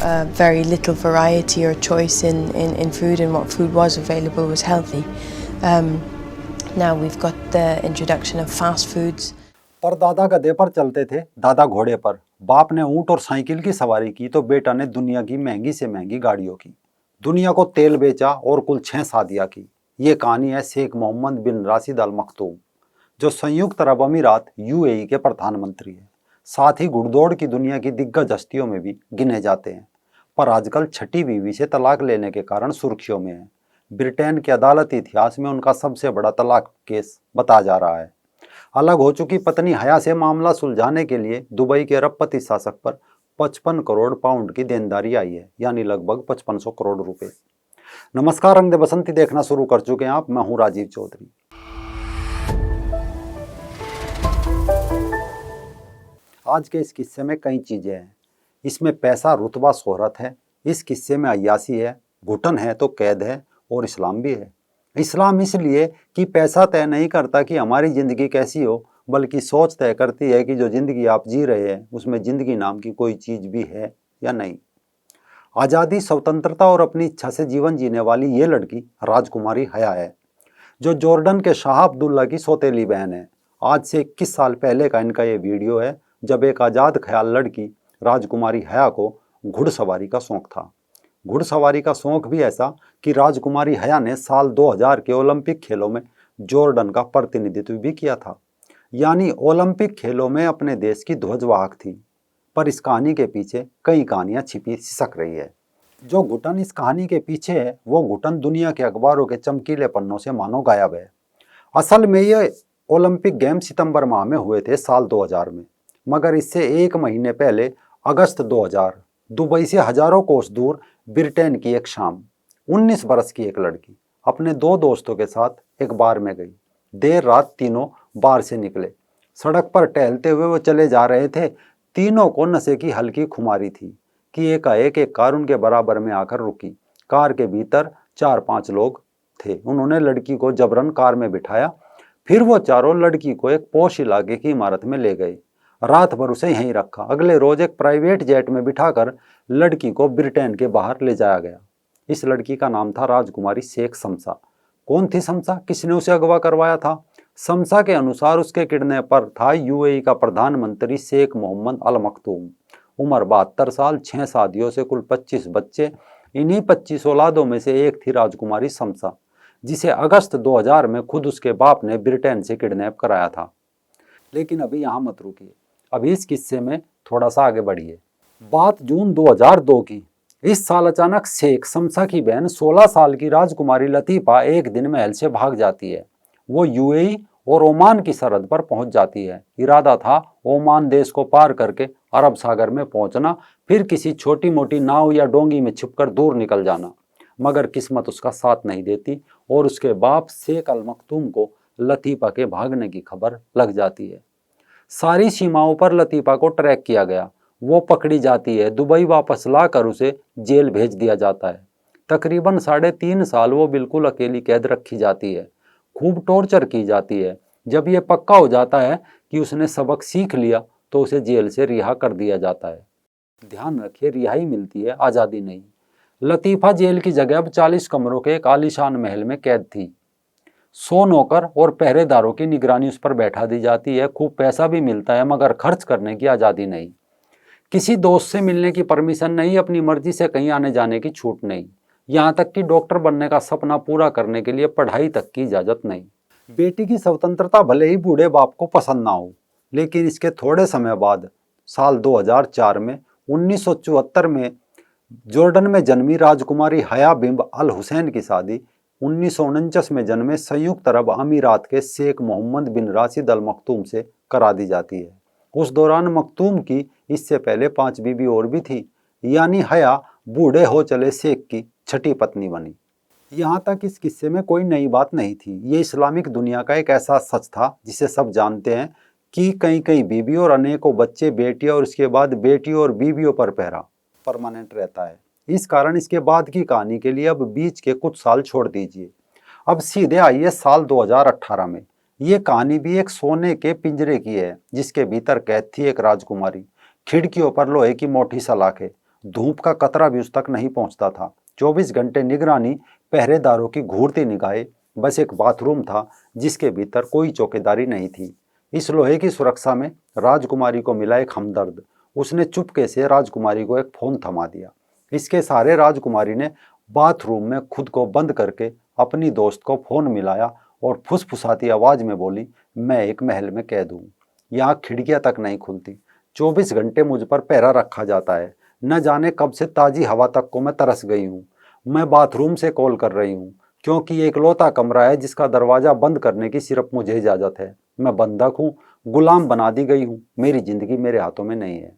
very little variety or choice in food, and what food was available was healthy. Now we've got the introduction of fast foods. पर दादा गधे पर चलते थे, दादा घोड़े पर, बाप ने ऊंट और साइकिल की सवारी की तो बेटा ने दुनिया की महंगी से महंगी गाड़ियों की, दुनिया को तेल बेचा और कुल 6 शादियां की। ये कहानी है शेख मोहम्मद बिन राशिद अल मखतूम, जो संयुक्त अरब अमीरात यूएई के प्रधानमंत्री हैं। साथ ही घुड़दौड़ की दुनिया की दिग्गज हस्तियों में भी गिने जाते हैं, पर आजकल छठी बीवी से तलाक लेने के कारण सुर्खियों में है। ब्रिटेन के अदालती इतिहास में उनका सबसे बड़ा तलाक केस बताया जा रहा है। अलग हो चुकी पत्नी हया से मामला सुलझाने के लिए दुबई के अरबपति शासक पर 55 करोड़ पाउंड की देनदारी आई है, यानी लगभग 5500 करोड़ रुपए। नमस्कार, रंग दे बसंती देखना शुरू कर चुके हैं आप। मैं हूं राजीव चौधरी। आज के इस किस्से में कई चीजें हैं। इसमें पैसा, रुतबा, शोहरत है। इस किस्से में अय्यासी है, घुटन है तो कैद है, और इस्लाम भी है। इस्लाम इसलिए कि पैसा तय नहीं करता कि हमारी ज़िंदगी कैसी हो, बल्कि सोच तय करती है कि जो ज़िंदगी आप जी रहे हैं उसमें ज़िंदगी नाम की कोई चीज़ भी है या नहीं। आज़ादी, स्वतंत्रता और अपनी इच्छा से जीवन जीने वाली ये लड़की राजकुमारी हया है, जो जॉर्डन के शाह अब्दुल्ला की सौतेली बहन है। आज से 21 साल पहले का इनका ये वीडियो है, जब एक आज़ाद ख्याल लड़की राजकुमारी हया को घुड़सवारी का शौक़ था। घुड़सवारी का शौक़ भी ऐसा कि राजकुमारी हया ने साल 2000 के ओलंपिक खेलों में जॉर्डन का प्रतिनिधित्व भी किया था, यानी ओलंपिक खेलों में अपने देश की ध्वजवाहक थी। पर इस कहानी के पीछे कई कहानियां छिपी सिसक रही है। जो घुटन इस कहानी के पीछे है, वो घुटन दुनिया के अखबारों के चमकीले पन्नों से मानो गायब है। असल में ये ओलंपिक गेम सितंबर माह में हुए थे साल 2000 में, मगर इससे 1 महीने पहले अगस्त 2000 दुबई से हजारों कोस दूर ब्रिटेन की एक शाम 19 बरस की एक लड़की अपने 2 दोस्तों के साथ एक बार में गई। देर रात तीनों बार से निकले। सड़क पर टहलते हुए वो चले जा रहे थे। तीनों को नशे की हल्की खुमारी थी कि एकाएक एक कार उनके बराबर में आकर रुकी। कार के भीतर 4-5 लोग थे। उन्होंने लड़की को जबरन कार में बिठाया। फिर वो चारों लड़की को एक पोश इलाके की इमारत में ले गए। रात भर उसे यहीं रखा। अगले रोज एक प्राइवेट जेट में बिठाकर लड़की को ब्रिटेन के बाहर ले जाया गया। इस लड़की का नाम था राजकुमारी शेख शमसा। कौन थी शमसा? किसने उसे अगवा करवाया था? शमसा के अनुसार उसके किडनैपर था यूएई का प्रधानमंत्री शेख मोहम्मद अल मखतूम। उम्र 72 साल, 6 शादियों से कुल 25 बच्चे। इन्हीं 25 औलादों में से एक थी राजकुमारी शमसा, जिसे अगस्त 2000 में खुद उसके बाप ने ब्रिटेन से किडनैप कराया था। लेकिन अभी यहाँ मत रुकिए, अभी इस किस्से में थोड़ा सा आगे बढ़िए। बात जून 2002 की। इस साल अचानक शेख शमसा की बहन 16 साल की राजकुमारी लतीफ़ा एक दिन महल से भाग जाती है। वो यूएई और ओमान की सरहद पर पहुंच जाती है। इरादा था ओमान देश को पार करके अरब सागर में पहुंचना, फिर किसी छोटी मोटी नाव या डोंगी में छिपकर दूर निकल जाना। मगर किस्मत उसका साथ नहीं देती और उसके बाप शेख अल मखतूम को लतीफ़ा के भागने की खबर लग जाती है। सारी सीमाओं पर लतीफ़ा को ट्रैक किया गया। वो पकड़ी जाती है। दुबई वापस लाकर उसे जेल भेज दिया जाता है। तकरीबन 3.5 साल वो बिल्कुल अकेली कैद रखी जाती है। खूब टॉर्चर की जाती है। जब ये पक्का हो जाता है कि उसने सबक सीख लिया तो उसे जेल से रिहा कर दिया जाता है। ध्यान रखिए, रिहाई मिलती है, आज़ादी नहीं। लतीफ़ा जेल की जगह अब 40 कमरों के एक आलीशान महल में कैद थी। 100 नौकर और पहरेदारों की निगरानी उस पर बैठा दी जाती है। खूब पैसा भी मिलता है, मगर खर्च करने की आज़ादी नहीं। किसी दोस्त से मिलने की परमिशन नहीं, अपनी मर्जी से कहीं आने जाने की छूट नहीं। यहाँ तक कि डॉक्टर बनने का सपना पूरा करने के लिए पढ़ाई तक की इजाज़त नहीं। बेटी की स्वतंत्रता भले ही बूढ़े बाप को पसंद ना हो, लेकिन इसके थोड़े समय बाद साल 2004 में 1974 में जॉर्डन में जन्मी राजकुमारी हया बिंब अल हुसैन की शादी 1949 में जन्मे संयुक्त अरब अमीरात के शेख मोहम्मद बिन राशिद अल मखतूम से करा दी जाती है। उस दौरान मखतूम की इससे पहले 5 बीवी और भी थी, यानी हया बूढ़े हो चले शेख की छठी पत्नी बनी। यहाँ तक इस किस्से में कोई नई बात नहीं थी। ये इस्लामिक दुनिया का एक ऐसा सच था जिसे सब जानते हैं कि कई कई बीवी और अनेकों बच्चे, बेटियां और इसके बाद बेटियों और बीवियों पर पहरा परमानेंट रहता है। इस कारण इसके बाद की कहानी के लिए अब बीच के कुछ साल छोड़ दीजिए। अब सीधे आइए साल 2018 में। ये कहानी भी एक सोने के पिंजरे की है, जिसके भीतर कैद थी एक राजकुमारी। खिड़कियों पर लोहे की मोटी सलाखें, धूप का कतरा भी उस तक नहीं पहुंचता था। 24 घंटे निगरानी, पहरेदारों की घूरती निगाहें, बस एक बाथरूम था जिसके भीतर कोई चौकीदारी नहीं थी। इस लोहे की सुरक्षा में राजकुमारी को मिला एक हमदर्द। उसने चुपके से राजकुमारी को एक फोन थमा दिया। इसके सहारे राजकुमारी ने बाथरूम में खुद को बंद करके अपनी दोस्त को फोन मिलाया और फुसफुसाती आवाज में बोली, मैं एक महल में कैद हूँ, यहाँ खिड़कियां तक नहीं खुलती, 24 घंटे मुझ पर पहरा रखा जाता है, न जाने कब से ताजी हवा तक को मैं तरस गई हूँ। मैं बाथरूम से कॉल कर रही हूँ क्योंकि ये इकलौता कमरा है जिसका दरवाजा बंद करने की सिर्फ मुझे इजाजत है। मैं बंधक हूँ, गुलाम बना दी गई हूँ, मेरी जिंदगी मेरे हाथों में नहीं है।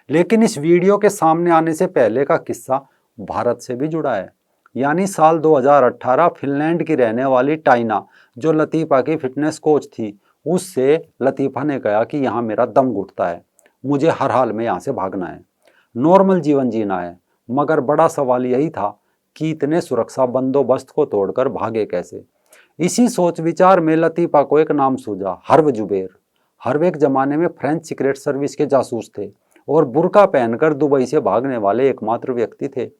लेकिन इस वीडियो के सामने आने से पहले का किस्सा भारत से भी जुड़ा है। यानी साल 2018 फिनलैंड की रहने वाली टाइना, जो लतीफ़ा की फिटनेस कोच थी, उससे लतीफ़ा ने कहा कि यहाँ मेरा दम घुटता है, मुझे हर हाल में यहाँ से भागना है, नॉर्मल जीवन जीना है। मगर बड़ा सवाल यही था कि इतने सुरक्षा बंदोबस्त को तोड़कर भागे कैसे। इसी सोच विचार में लतीफ़ा को एक नाम सूझा, हर्व जुबैर। हर्व एक जमाने में फ्रेंच सीक्रेट सर्विस के जासूस थे और बुर्का पहनकर दुबई से भागने वाले एकमात्र व्यक्ति थे।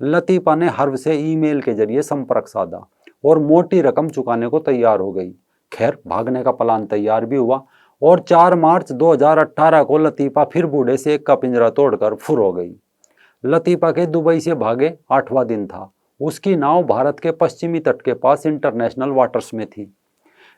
लतीफ़ा ने हर्व से ईमेल के जरिए संपर्क साधा और मोटी रकम चुकाने को तैयार हो गई। खैर, भागने का प्लान तैयार भी हुआ और 4 मार्च 2018 को लतीफ़ा फिर बूढ़े से एक का पिंजरा तोड़कर फुर हो गई। लतीफ़ा के दुबई से भागे 8वां दिन था। उसकी नाव भारत के पश्चिमी तट के पास इंटरनेशनल वाटर्स में थी।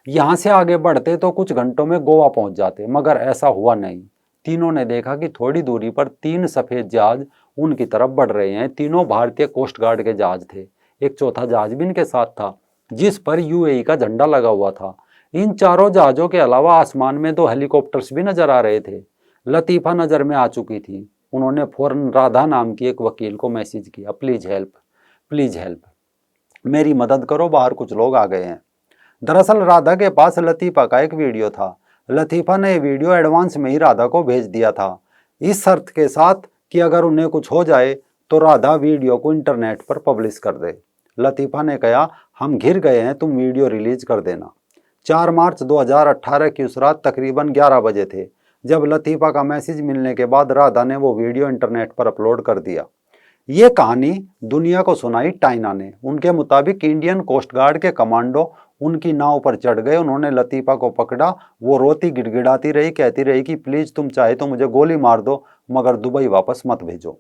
यहाँ से आगे बढ़ते तो कुछ घंटों में गोवा पहुंच जाते, मगर ऐसा हुआ नहीं। तीनों ने देखा कि थोड़ी दूरी पर 3 सफेद जहाज उनकी तरफ बढ़ रहे हैं। तीनों भारतीय कोस्ट गार्ड के जहाज थे। एक चौथा जहाज भी इनके साथ था जिस पर यूएई का झंडा लगा हुआ था। इन चारों जहाजों के अलावा आसमान में 2 हेलीकॉप्टर्स भी नजर आ रहे थे। लतीफ़ा नजर में आ चुकी थी। उन्होंने फौरन राधा नाम की एक वकील को मैसेज किया, प्लीज हेल्प, प्लीज हेल्प, मेरी मदद करो, बाहर कुछ लोग आ गए हैं। दरअसल राधा के पास लतीफ़ा का एक वीडियो था। लतीफ़ा ने ये वीडियो एडवांस में ही राधा को भेज दिया था, इस शर्त के साथ कि अगर उन्हें कुछ हो जाए तो राधा वीडियो को इंटरनेट पर पब्लिश कर दे। लतीफ़ा ने कहा, हम घिर गए हैं, तुम वीडियो रिलीज कर देना। 4 मार्च 2018 की उस रात तकरीबन 11 बजे थे जब लतीफ़ा का मैसेज मिलने के बाद राधा ने वो वीडियो इंटरनेट पर अपलोड कर दिया। ये कहानी दुनिया को सुनाई टाइना ने। उनके मुताबिक इंडियन कोस्ट गार्ड के कमांडो उनकी नाव पर चढ़ गए। उन्होंने लतीफ़ा को पकड़ा। वो रोती गिड़गिड़ाती रही, कहती रही कि प्लीज तुम चाहे तो मुझे गोली मार दो, मगर दुबई वापस मत भेजो।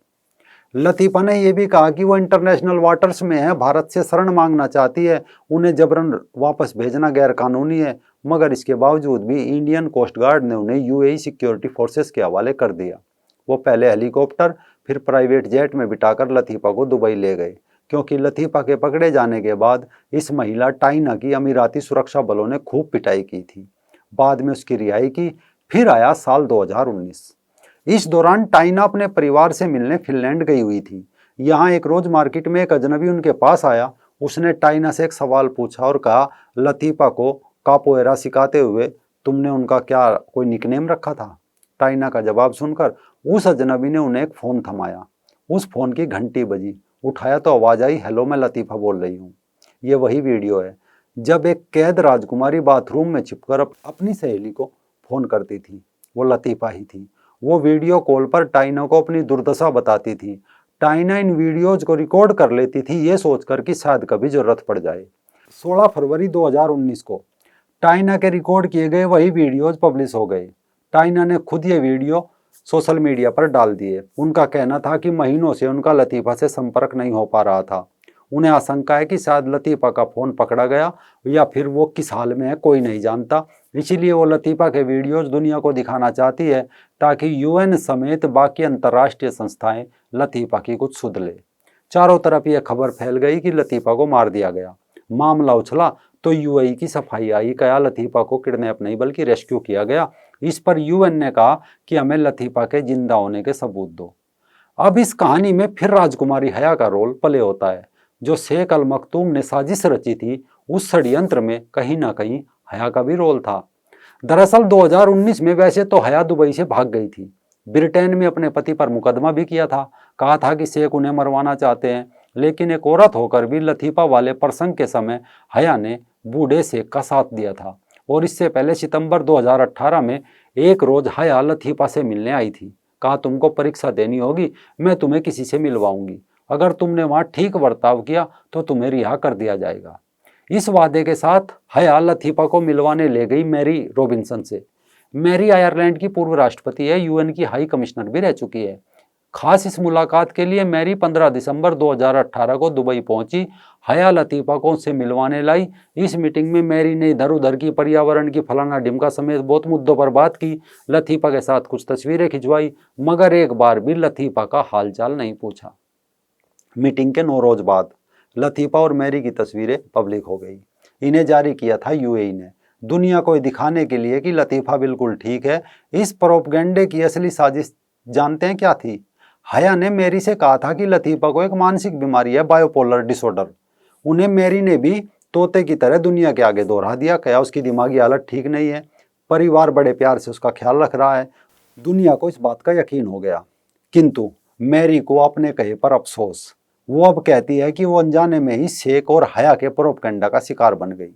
लतीफ़ा ने यह भी कहा कि वो इंटरनेशनल वाटर्स में है, भारत से शरण मांगना चाहती है, उन्हें जबरन वापस भेजना गैर कानूनी है। मगर इसके बावजूद भी इंडियन कोस्ट गार्ड ने उन्हें यूएई सिक्योरिटी फोर्सेस के हवाले कर दिया। वो पहले हेलीकॉप्टर फिर प्राइवेट जेट में बिठाकर लतीफ़ा को दुबई ले गए, क्योंकि लतीफ़ा के पकड़े जाने के बाद इस महिला टाइना की अमीराती सुरक्षा बलों ने खूब पिटाई की थी। बाद में उसकी रिहाई की। फिर आया साल 2019। इस दौरान टाइना अपने परिवार से मिलने फिनलैंड गई हुई थी। यहाँ एक रोज मार्केट में एक अजनबी उनके पास आया। उसने टाइना से एक सवाल पूछा और कहा, लतीफ़ा को कापोएरा सिखाते हुए तुमने उनका क्या कोई निकनेम रखा था? टाइना का जवाब सुनकर उस अजनबी ने उन्हें एक फ़ोन थमाया। उस फ़ोन की घंटी बजी। उठाया तो आवाज़ आई, हेलो, मैं लतीफ़ा बोल रही हूँ। ये वही वीडियो है जब एक कैद राजकुमारी बाथरूम में छिपकर अपनी सहेली को फ़ोन करती थी। वो लतीफ़ा ही थी। वो वीडियो कॉल पर टाइना को अपनी दुर्दशा बताती थी। टाइना इन वीडियोज़ को रिकॉर्ड कर लेती थी, ये सोचकर कि शायद कभी ज़रूरत पड़ जाए। 16 फरवरी 2019 को टाइना के रिकॉर्ड किए गए वही वीडियोज़ पब्लिश हो गए। टाइना ने खुद ये वीडियो सोशल मीडिया पर डाल दिए। उनका कहना था कि महीनों से उनका लतीफ़ा से संपर्क नहीं हो पा रहा था। उन्हें आशंका है कि शायद लतीफ़ा का फ़ोन पकड़ा गया या फिर वो किस हाल में है कोई नहीं जानता। इसीलिए वो लतीफ़ा के वीडियोज़ दुनिया को दिखाना चाहती है ताकि यूएन समेत बाकी अंतर्राष्ट्रीय संस्थाएं लतीफ़ा की कुछ सुध ले। चारों तरफ ये खबर फैल गई कि लतीफ़ा को मार दिया गया। मामला उछला तो यूएई की सफाई आई। कहा, लतीफ़ा को किडनैप नहीं बल्कि रेस्क्यू किया गया। इस पर यूएन ने कहा कि हमें लतीफ़ा के जिंदा होने के सबूत दो। अब इस कहानी में फिर राजकुमारी हया का रोल प्ले होता है। जो शेख अल मखतूम ने साजिश रची थी, उस षड्यंत्र में कहीं ना कहीं हया का भी रोल था। दरअसल 2019 में वैसे तो हया दुबई से भाग गई थी। ब्रिटेन में अपने पति पर मुकदमा भी किया था। कहा था कि शेख उन्हें मरवाना चाहते हैं। लेकिन एक औरत होकर भी लतीफ़ा वाले प्रसंग के समय हया ने बूढ़े शेख का साथ दिया था। और इससे पहले सितंबर 2018 में एक रोज हया लतीफ़ा से मिलने आई थी। कहा तुमको परीक्षा देनी होगी, मैं तुम्हें किसी से मिलवाऊंगी, अगर तुमने वहां ठीक बर्ताव किया तो तुम्हें रिहा कर दिया जाएगा। इस वादे के साथ हया लतीफ़ा को मिलवाने ले गई मैरी रॉबिन्सन से। मैरी आयरलैंड की पूर्व राष्ट्रपति है, यूएन की हाई कमिश्नर भी रह चुकी है। खास इस मुलाकात के लिए मैरी 15 दिसंबर 2018 को दुबई पहुंची, हया लतीफ़ा को उससे मिलवाने लाई। इस मीटिंग में मैरी ने इधर उधर की, पर्यावरण की, फलाना ढिमका समेत बहुत मुद्दों पर बात की। लतीफ़ा के साथ कुछ तस्वीरें खिंचवाई, मगर एक बार भी लतीफ़ा का हालचाल नहीं पूछा। मीटिंग के 9 रोज बाद लतीफ़ा और मैरी की तस्वीरें पब्लिक हो गई। इन्हें जारी किया था यूएई ने, दुनिया को दिखाने के लिए कि लतीफ़ा बिल्कुल ठीक है। इस प्रोपगेंडे की असली साजिश जानते हैं क्या थी? हया ने मैरी से कहा था कि लतीफ़ा को एक मानसिक बीमारी है, बायोपोलर डिसऑर्डर। उन्हें मैरी ने भी तोते की तरह दुनिया के आगे दोहरा दिया, क्या उसकी दिमागी हालत ठीक नहीं है, परिवार बड़े प्यार से उसका ख्याल रख रहा है। दुनिया को इस बात का यकीन हो गया। किंतु मैरी को अपने कहे पर अफसोस। वो अब कहती है कि वो अनजाने में ही शेख और हया के प्रोपगेंडा का शिकार बन गई।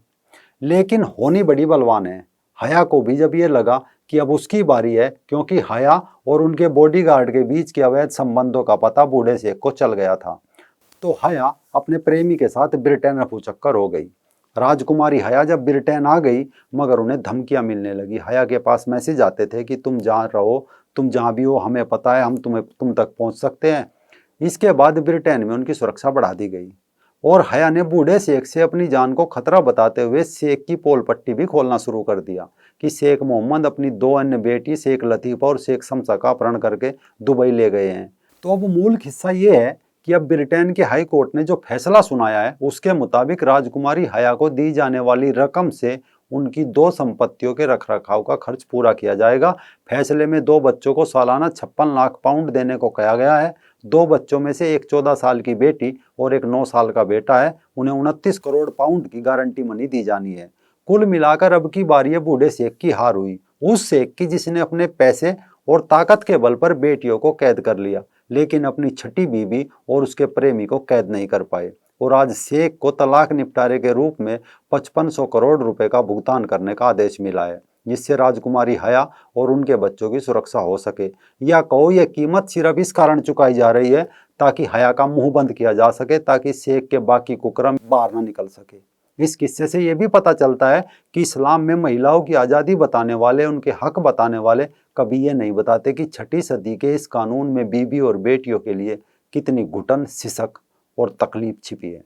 लेकिन होनी बड़ी बलवान है। हया को भी जब ये लगा कि अब उसकी बारी है, क्योंकि हया और उनके बॉडीगार्ड के बीच के अवैध संबंधों का पता बूढ़े शेख को चल गया था, तो हया अपने प्रेमी के साथ ब्रिटेन रफूचक्कर हो गई। राजकुमारी हया जब ब्रिटेन आ गई, मगर उन्हें धमकियां मिलने लगी। हया के पास मैसेज आते थे कि तुम जहाँ रहो, तुम जहाँ भी हो, हमें पता है, हम तुम तक पहुँच सकते हैं। इसके बाद ब्रिटेन में उनकी सुरक्षा बढ़ा दी गई और हया ने बूढ़े शेख से अपनी जान को खतरा बताते हुए शेख की पोल पट्टी भी खोलना शुरू कर दिया कि शेख मोहम्मद अपनी 2 अन्य बेटी शेख लतीफ़ा और शेख शम्सा का अपहरण करके दुबई ले गए हैं। तो अब मूल हिस्सा ये है कि अब ब्रिटेन के हाई कोर्ट ने जो फैसला सुनाया है, उसके मुताबिक राजकुमारी हया को दी जाने वाली रकम से उनकी 2 संपत्तियों के रखरखाव का खर्च पूरा किया जाएगा। फैसले में 2 बच्चों को सालाना 56 लाख पाउंड देने को कहा गया है। 2 बच्चों में से एक 14 साल की बेटी और एक 9 साल का बेटा है। उन्हें 29 करोड़ पाउंड की गारंटी मनी दी जानी है। कुल मिलाकर अब की बारी बूढ़े शेख की हार हुई, उस शेख की जिसने अपने पैसे और ताकत के बल पर बेटियों को कैद कर लिया, लेकिन अपनी छठी बीवी और उसके प्रेमी को कैद नहीं कर पाए। और आज शेख को तलाक निपटारे के रूप में 5500 करोड़ रुपए का भुगतान करने का आदेश मिला है, जिससे राजकुमारी हया और उनके बच्चों की सुरक्षा हो सके। या कहो यह कीमत सिर्फ इस कारण चुकाई जा रही है ताकि हया का मुंह बंद किया जा सके, ताकि शेख के बाकी कुकर्म बाहर न निकल सके। इस किस्से से यह भी पता चलता है कि इस्लाम में महिलाओं की आज़ादी बताने वाले, उनके हक बताने वाले कभी ये नहीं बताते कि 6ठी सदी के इस कानून में बीवी और बेटियों के लिए कितनी घुटन, सिसक और तकलीफ छिपी है।